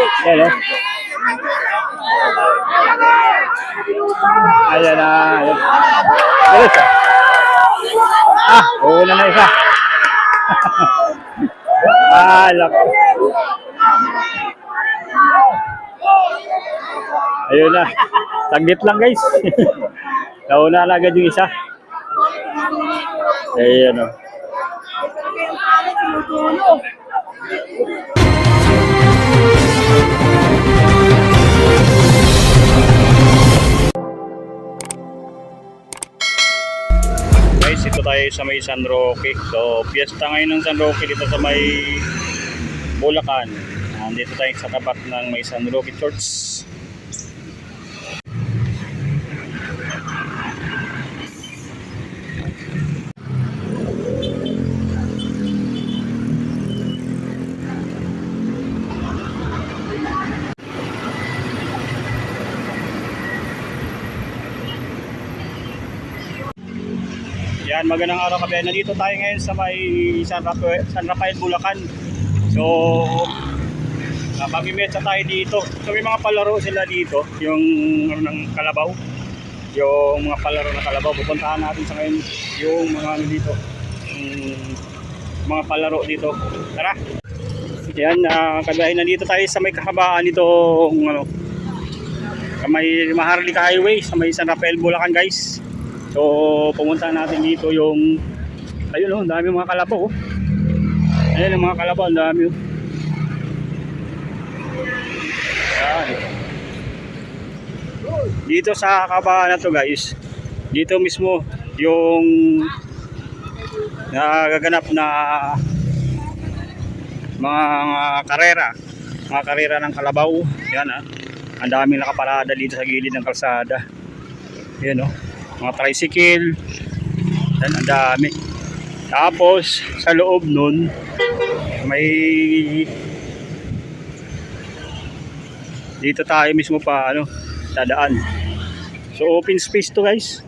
Hello. Ayan na. Ayan. Una na isa. Laki. Ayun na. Taglit lang guys. Nauna na agad yung isa. Ayan o. Guys, ito tayo sa may San Roque. So, piyesta ngayon ng San Roque dito sa may Bulacan. Nandito tayo sa tapat ng may San Roque Church. Yan, magandang araw kabayan. Nandito tayo ngayon sa may San Rafael, Bulacan. So, mamimesa tayo dito. So, may mga palaro sila dito. Yung ng kalabaw. Yung mga palaro ng kalabaw. Pupuntahan natin sa ngayon yung mga dito. Mga palaro dito. Tara! Yan, kabayan. Nandito tayo sa may kahabaan nitong sa may Maharlika Highway. Sa may San Rafael, Bulacan guys. So, pumunta natin dito yung ayun oh, ang dami mga kalabaw oh. Ayun ang mga kalabaw, ang dami oh. Yan. Dito sa kabaan na to guys, dito mismo yung nagaganap na mga karera ng kalabaw. Yan ah. Ang daming nakaparada dito sa gilid ng kalsada. Yan oh. Mga tricycle. Yan, ang dami. Tapos sa loob nun may dito tayo mismo pa dadaan. So open space to guys.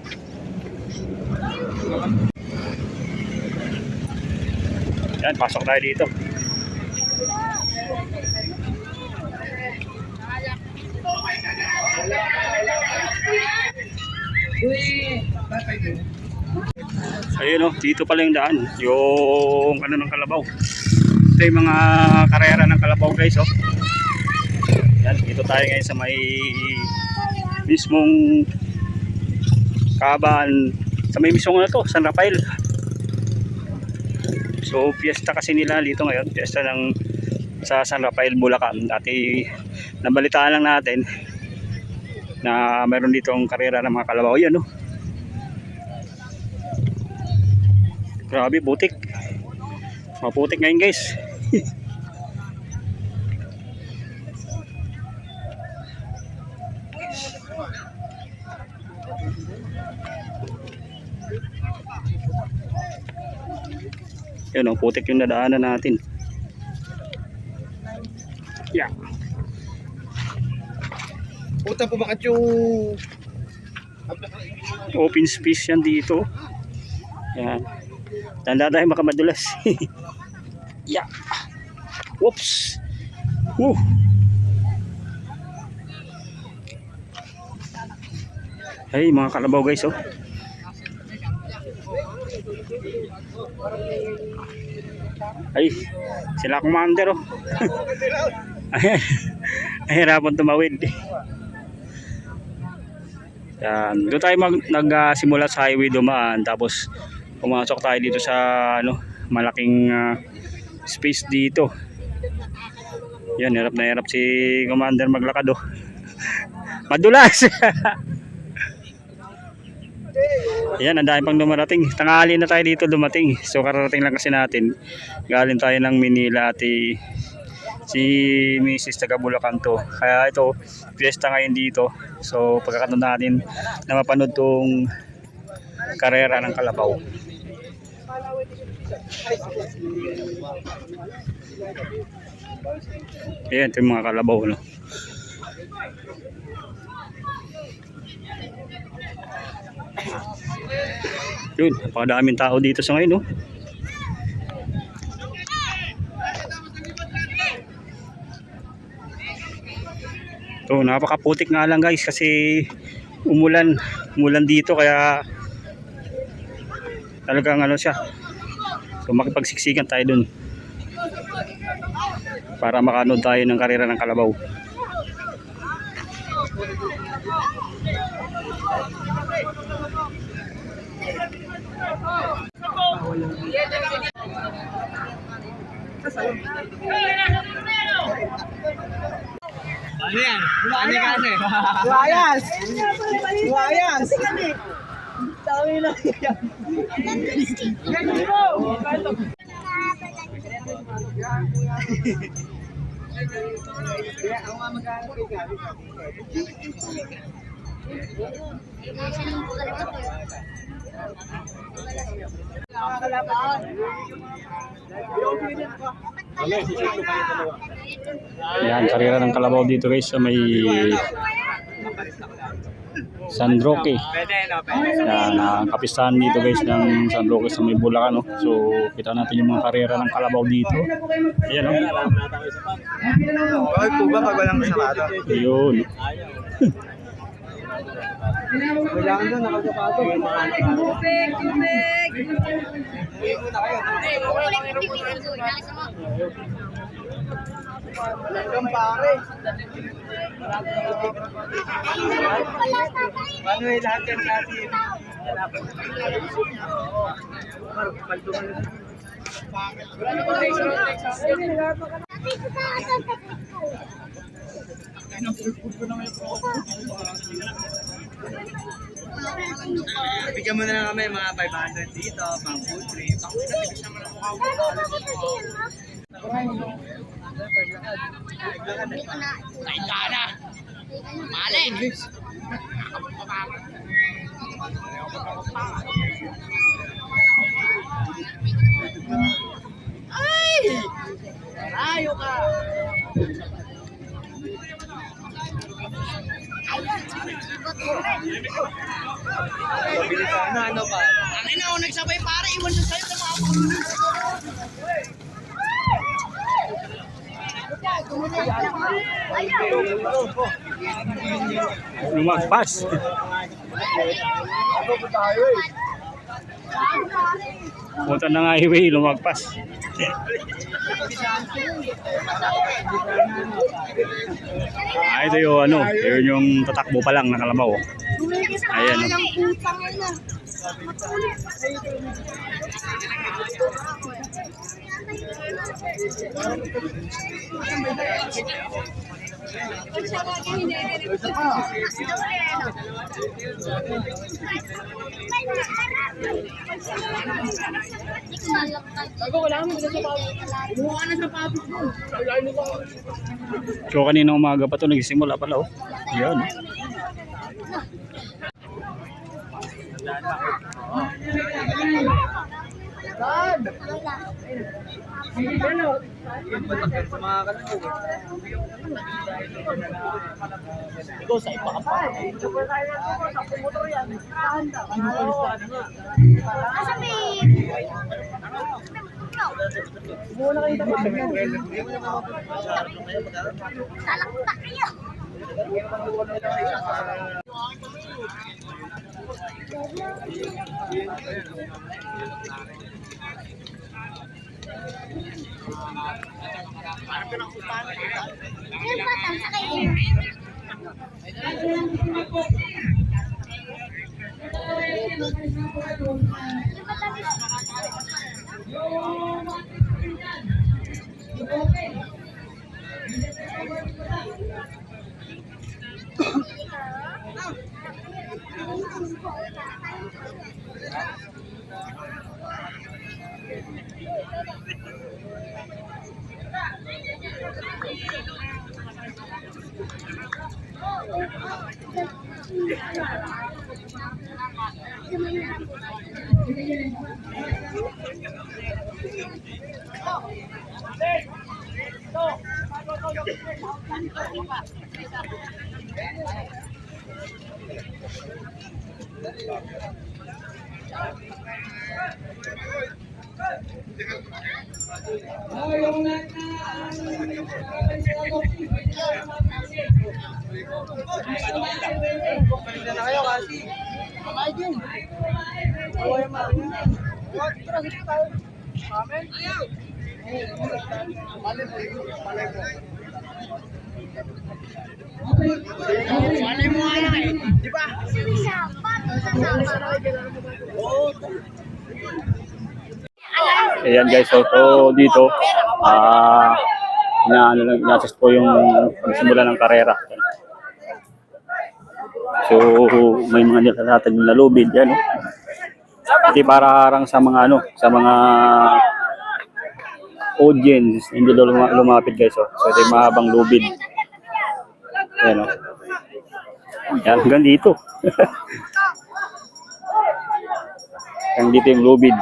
Yan, pasok tayo dito. Ayun oh, dito pala yung daan. Yung ng kalabaw. Ito yung mga karera ng kalabaw guys oh. Yan, dito tayo ngayon sa may mismong kabaan. Sa may mismong San Rafael. So piyesta kasi nila dito ngayon. Piyesta ng sa San Rafael, Bulacan. Dati nabalitaan lang natin na mayroon ditong karera ng mga kalabaw. Yan oh. Grabe, butik. Maputik ngayon guys. Yan oh, putik yung nadaanan natin. Yeah. Puta po bakit yung open space yan dito. Yan. Tanda tayo makamadulas. Yeah. Whoops. Woo. Ay, mga kalabaw guys oh. Ay, sila commander oh. Ay, hirapan tumawid. Yan, doon tayo nagsimula sa highway dumaan, tapos pumasok tayo dito sa malaking space dito. Yan, hirap na hirap si commander maglakad oh. Madulas. Yan, ang dami pang dumarating. Tanghali na tayo dito dumating. So kararating lang kasi natin. Galing tayo ng Manila at si Mrs. taga Bulacan to. Kaya ito, fiesta ngayon dito. So pagkakataon natin na mapanood tong karera ng kalabaw. Ayan, ito yung mga kalabaw no? Yun, napakadaming tao dito sa ngayon no? So napakaputik nga lang guys kasi umulan dito kaya talagang ano siya. So makipagsiksikan tayo dun para makanood tayo ng karera ng kalabaw. Ano yan? Ano yan? Luayas! Luayas! Dami na yan. Let's go! Ang mga magkano Yan, karera ng kalabaw dito guys sa may San Roque. Yan, kapistahan dito guys ng San Roque sa may Bulacan. No? So kita natin yung mga karera ng kalabaw dito. Ayan o. Ay po ba pag walang kasarado? Ayun. Kailangan doon nakasapato. Tubig! Tubig! Hanggang pare. Paano yung lahat yan kasi? Bigyan mo na lang kami mga 500 dito, pang food trip. Ay! Rayo ka! Ano ba? Ang ina ako nagsabay para iwan siya sa'yo sa mga Lumagpas. Punta ng highway, lumagpas. Ito yung ano, yun yung tatakbo pa lang na kalabaw. Ayan. So kanina umaga pa to nagsimula pala oh. Yan. Ikaw sa iba ka pa. Motor yan. Muna kayo tapos yan. Talakta kayo. Yung batang sa kayo. Balik na kayo kasi. Kamay din. Huwag yung mga. Huwag, tara, dito tayo. Amen? Ayaw. Malay mo. Malay mo nga lang eh. Di ba? Ayan guys, so dito, na-assist po yung simula ng karera. So, may mga nilalatag na lubid, yan, no? Hindi para harang sa mga sa mga audience, hindi lumapit guys, oh. So, ito yung mahabang lubid. Yan, no? Yan, hanggang dito. Hanggang dito yung lubid.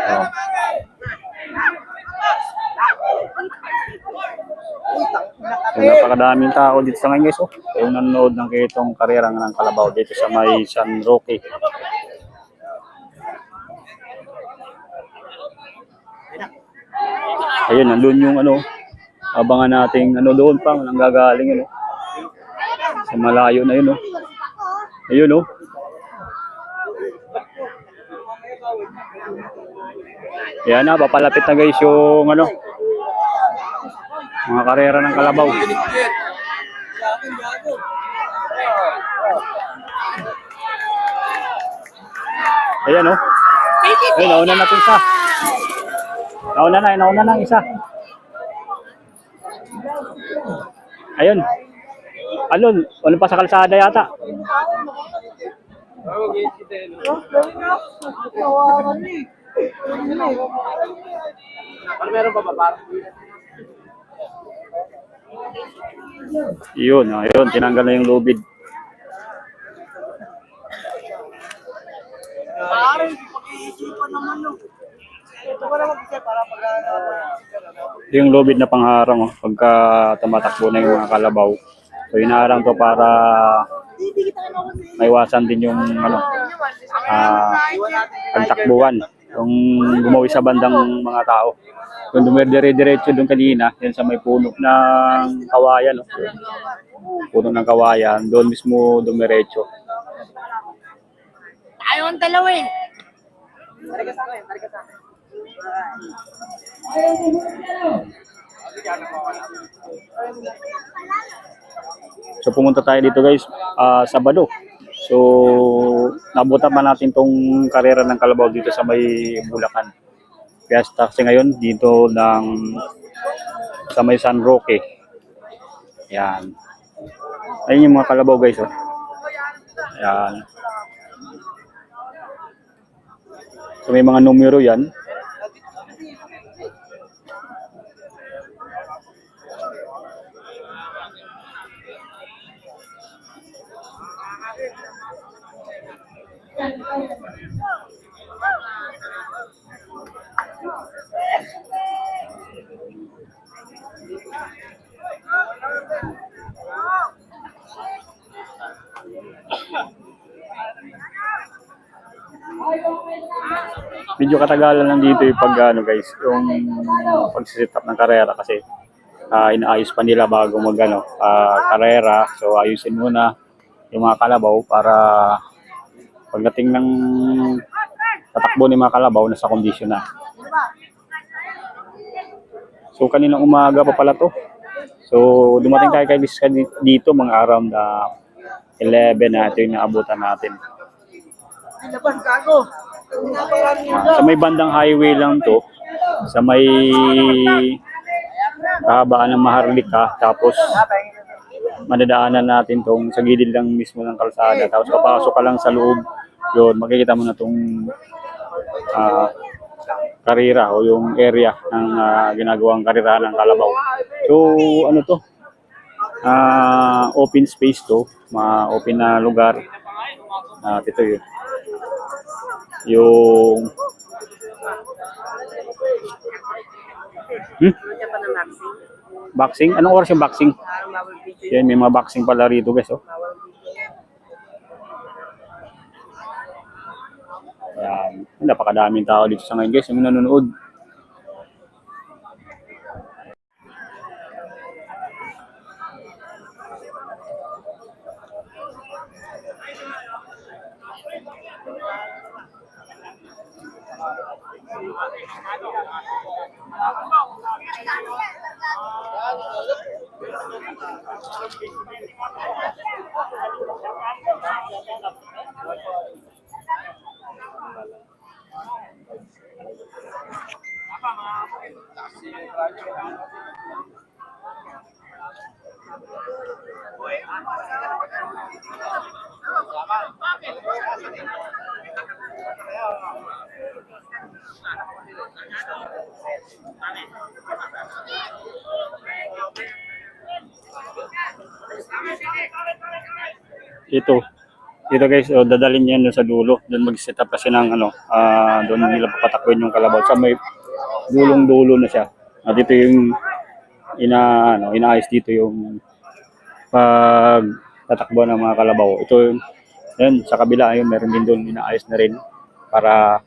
Oh. So, napakadaming tao dito sa ngayon guys, oh. Yung nanonood ng kitong karera ng kalabaw dito sa may San Roque. Ayun, nandun yung abangan nating doon pa, nanggagaling sa malayo na yun, ayun, yan na, papalapit na guys yung mga karera ng kalabaw. Ayan, ayun, nauna natin isa. Nauna na isa. Ayun. Alon, wala pa sa kalsada yata. Meron pa ba? Yun, ayun, tinanggal na yung lubid. Parang pag-iisipan naman ito ko naman kasi para Yung lubid na pangharang pagka tumatakbo na yung mga kalabaw. So inaharang to para maiwasan din yung pagtakbuhan. Yung gumawi sa bandang mga tao. Kung dumire-diretso doon kanina, yan sa may puno ng kawayan, puno ng kawayan, doon mismo dumiretso. Ayaw ang dalawin. Tarika sa akin. So pumunta tayo dito guys, Sabado. So nabutan pa natin tong karera ng kalabaw dito sa may Bulacan. Fiesta kasi ngayon dito sa may San Roque. Yan. Ayun yung mga kalabaw guys, Yan. So may mga numero yan. Medyo katagalan lang dito yung guys, yung pag-set up ng karera kasi inaayos pa nila bago karera. So ayusin muna yung mga kalabaw para pagdating ng tatakbo ng mga kalabaw nasa kondisyon na. So kaninang umaga pa pala to. So dumating tayo kay Liska dito mga around 11 na ito yung naabutan natin. Labas, gago. Sa may bandang highway lang to, sa may kahabaan ng Maharlika, tapos madadaanan natin tong sa gilid lang mismo ng kalsada, tapos papasok ka lang sa loob, yun, makikita mo na tong karera o yung area ng ginagawang karera ng kalabaw. So ano to, open space to, open na lugar. Ito yun. Yung boxing? Anong oras yung boxing? Yan, may mga boxing pala rito guys. Yan. Napakadaming tao dito sa ngayon guys, yung nanonood. Ito. Dito guys, dadalhin niya doon sa dulo. Doon mag-set up kasi ng ano, doon nila papatakwin yung kalabaw. Sa may dulong-dulo na siya. At ito yung inaayos dito yung pag tatakbo ng mga kalabaw. Ito yung, yan, sa kabila, ayun, meron din doon inaayos na rin para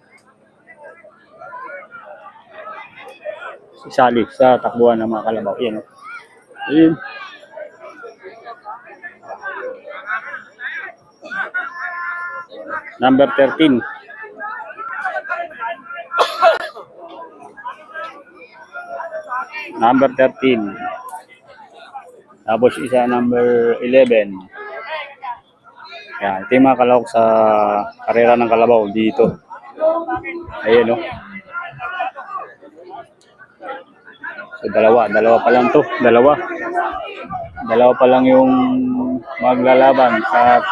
isali sa takbuhan ng mga kalabaw. Yan. Ayun. Number 13. Number 13. Tapos isa number 11. Yan, ito yung mga kalahok sa karera ng kalabaw dito. Ayan, no? So, dalawa pa lang to. Dalawa pa lang yung maglalaban sa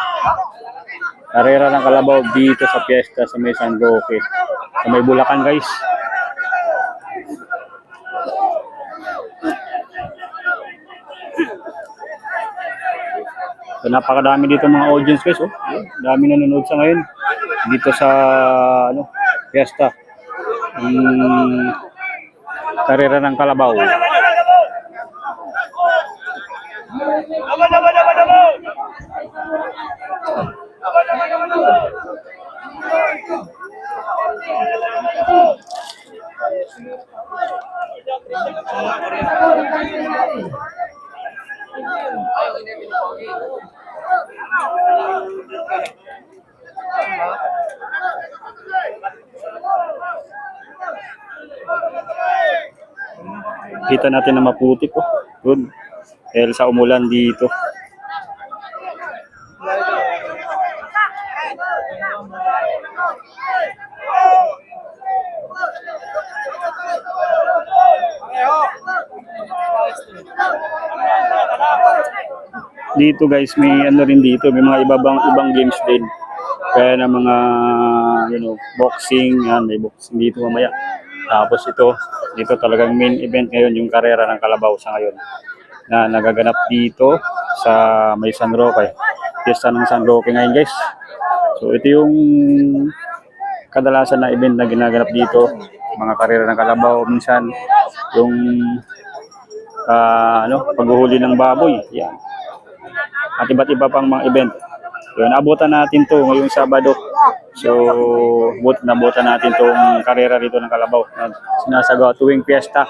karera ng kalabaw dito sa piyesta sa may San Roque. Sa may Bulacan, guys. So, napakadami dito mga audience, guys. Oh. Dami nanonood sa ngayon. Dito sa piyesta. Karera ng kalabaw. Kita natin na maputi po. Good. Dahil sa umulan dito. Dito guys, may ano rin dito, may mga ibang games din. Kaya na mga boxing, yan, may boxing dito mamaya. Tapos dito talagang main event ngayon yung karera ng kalabaw sa ngayon na nagaganap dito sa may San Roque. Piyesta ng San Roque ngayon guys. So ito yung kadalasan na event na ginaganap dito, mga karera ng kalabaw, minsan yung paghuhuli ng baboy, yan. At iba't iba pang mga event. Yun, abutan natin to ngayong Sabado. So, nabutan natin tong karera dito ng kalabaw na sinasagawa tuwing piyesta.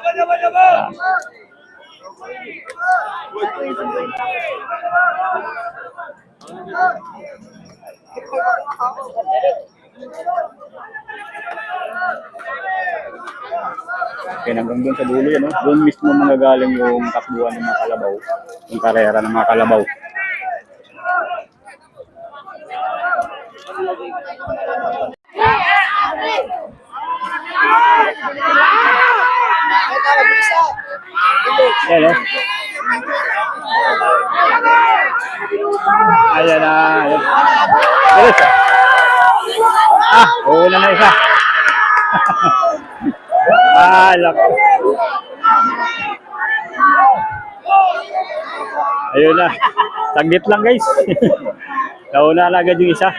Kaya hanggang doon sa dulo yan, no? Doon mismo manggagaling yung takbuhan ng mga kalabaw, yung karera ng mga kalabaw. Hello. Ayan na. Ayan. Una na isa. Lako. Ayun na. Tagit lang guys. Nauna na agad yung isa.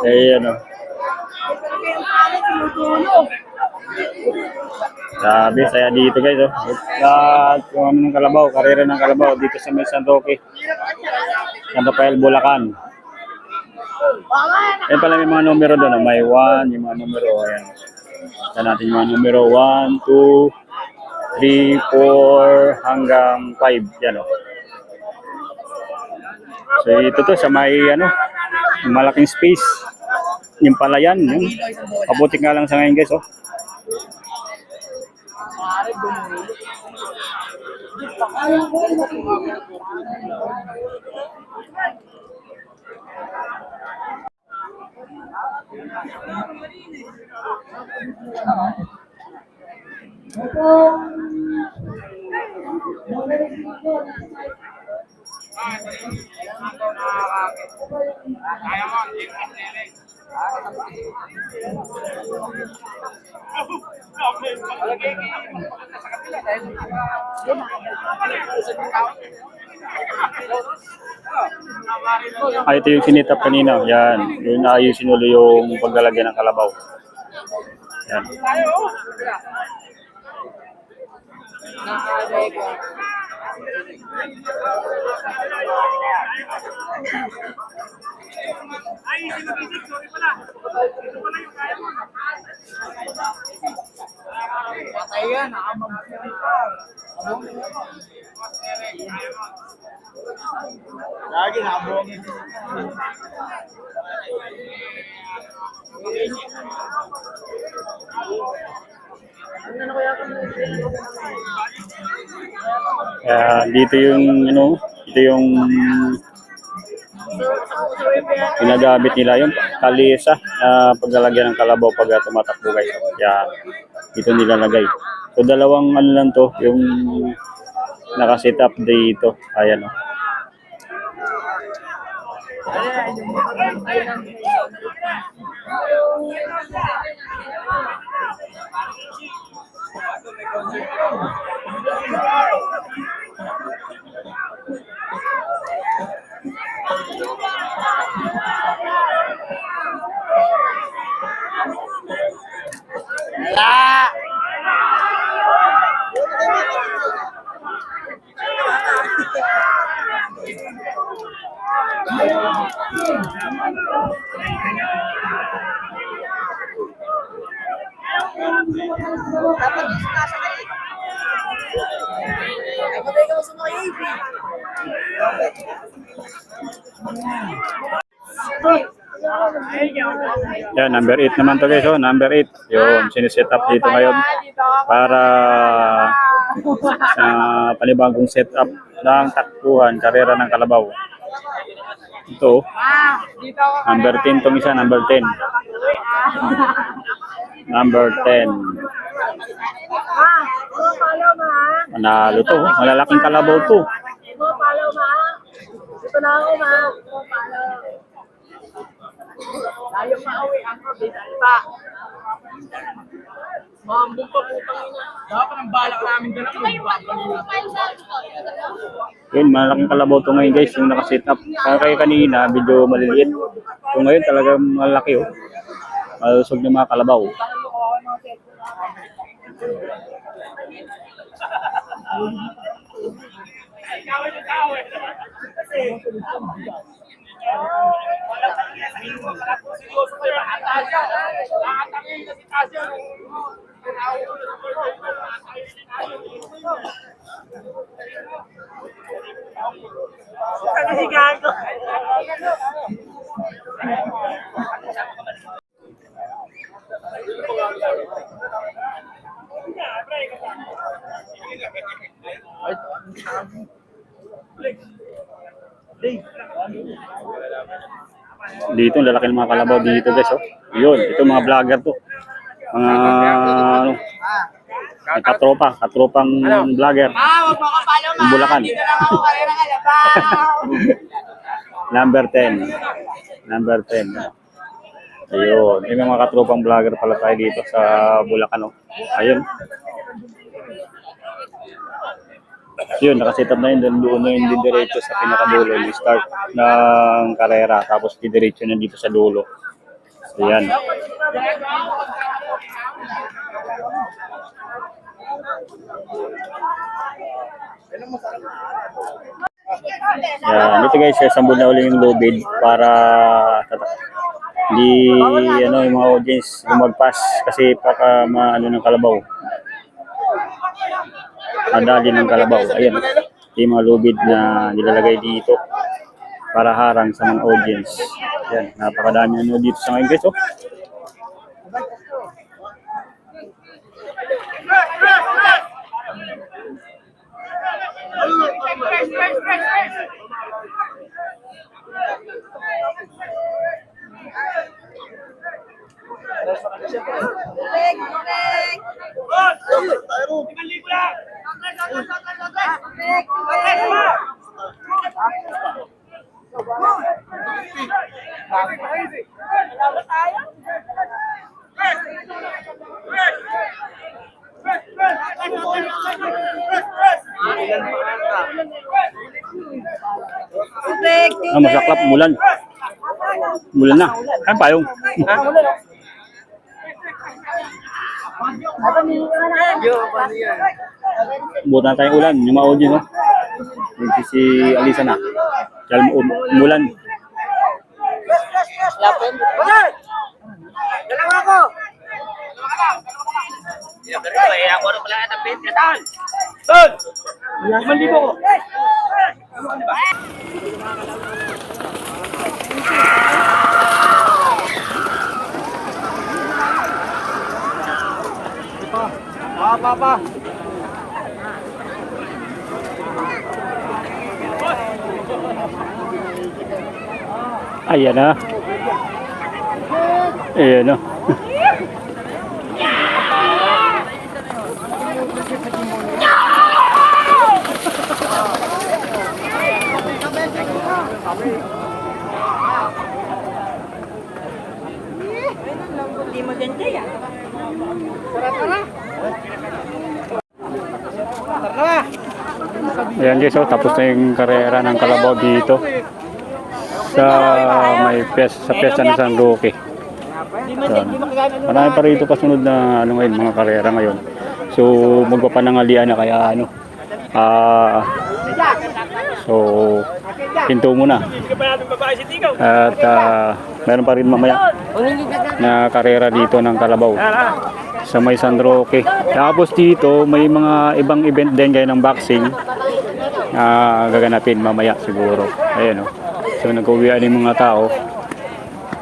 Ayan o. Sabi, saya dito guys. At yung ng kalabaw, karera ng kalabaw dito sa may San Roque. San Rafael, Bulacan. Ayan pala may mga numero doon. May 1, yung mga numero. Ayan. Ito natin yung mga numero. 1, 2, 3, 4, hanggang 5. Yan o. So ito to sa may malaking space. Yung palayan, yun. Mabuti nga lang sa ngayon guys, oh. Pare, bumulo. Ito yung sinitap kanina. Yan. Yung naayusin ulit yung paglalagyan ng kalabaw. Yan. Patay yan, nakamagpapit ka. Lagi nakabongin. Dito yung ito yung ginagamit nila yung kalisa na paglalagyan ng kalabaw pag tumatakbo guys. Yan. Dito nilalagay. So dalawang ano lang to, yung nakaset up dito. Ayan oh. Wala! Dapat yung sinasakay. Ay, patay ka masunod kayo, Ibi. Yan, number 8 naman to guys. Oh, number 8. Yung siniset up dito ngayon para sa panibagong setup ng takbuhan, karera ng kalabaw. Ito, number 10 tong isa, number 10. Number 10. Manalo to, malalaking kalabaw to. Dito na ako, ma. Tayo pauwi ang probinsya pa. Mambong pa putang ina. Dapat ang balak namin doon ako. Yun, malaking kalabaw to ngayon guys, yung nakaset up. Kaya kanina, video maliliit. So ngayon talagang malaki oh. Malusog ng mga kalabaw. Dito, lalaki ng mga kalabaw dito guys oh. Yun, ito mga vlogger to. Mga ano, may katropang vlogger. Wag mo ka palo, ma. Yung Bulacan. Dito lang ako, karera ka na pa. Number 10. Number 10. Ayun, may mga katropang vlogger pala tayo dito sa Bulacan oh. Ayun. Yun, nakaset up na yun. Doon na yun diretso sa pinakadulo. Yung start ng karera. Tapos diretso na dito sa dulo. So, yan. Yan. Ito guys, sambol na ulit yung low bid para hindi yung mga audience mag-pass kasi baka maano ng kalabaw. Madali ng kalabaw. Ayan. Yung mga lubid na nilalagay dito para harang sa mga audience. Yan, napakadami nanonood dito sa ngayon guys. Oh. Masaklap, mulan. Mulan na. Ano payong? Buta na tayong ulan. Yung mga audio, no? Yung si Alisa na. Dahil mulan. Dalawa ako! Tol! 5,000 ko. Pa. Ayan na. Ayan na. Hindi mo din kaya. Ayan guys, tapos na yung karera ng kalabaw dito sa may sa piyesta ng San Roque. Marami pa rito pasunod na mga karera ngayon. So magpapanangalian na kaya so pinto muna. At meron pa rin mamaya na karera dito ng kalabaw sa may San Roque. Tapos dito may mga ibang event din gaya ng boxing gaganapin mamaya siguro. Ayan So nag-uwian yung mga tao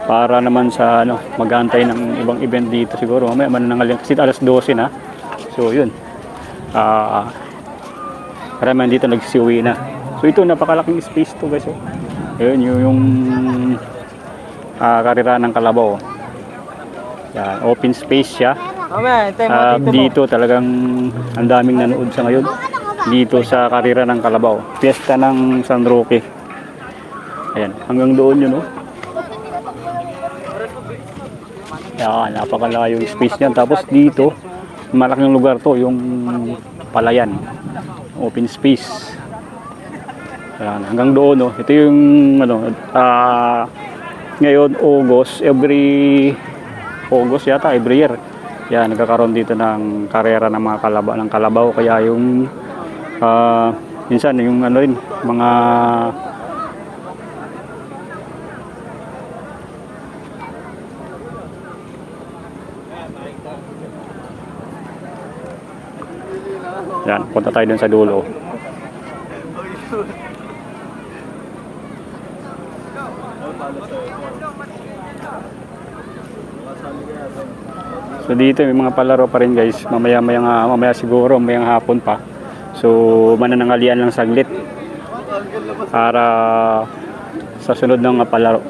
para naman sa mag-aantay ng ibang event dito siguro. Mamaya mananangalian kasi alas 12 na. So yun. Karamihan dito nagsisiuwi na. So ito napakalaking space to guys. Ayun yung karera ng kalabaw. Yan, open space siya. Dito talagang ang daming nanood sa ngayon dito sa karera ng kalabaw. Fiesta ng San Roque. Ayan, hanggang doon yun Yan, napakalayo yung space niyan. Tapos dito, malaking lugar to, yung palayan. Open space. Ayan, hanggang doon Ito yung ngayon August, every August yata, every year. Yan, nagkakaroon dito ng karera ng mga kalabaw. Kaya yung minsan yung rin, mga yan, punta tayo dun sa dulo. So dito may mga palaro pa rin guys. Mamaya siguro, mamayang hapon pa. So mananangalian lang saglit para sa sunod ng palaro.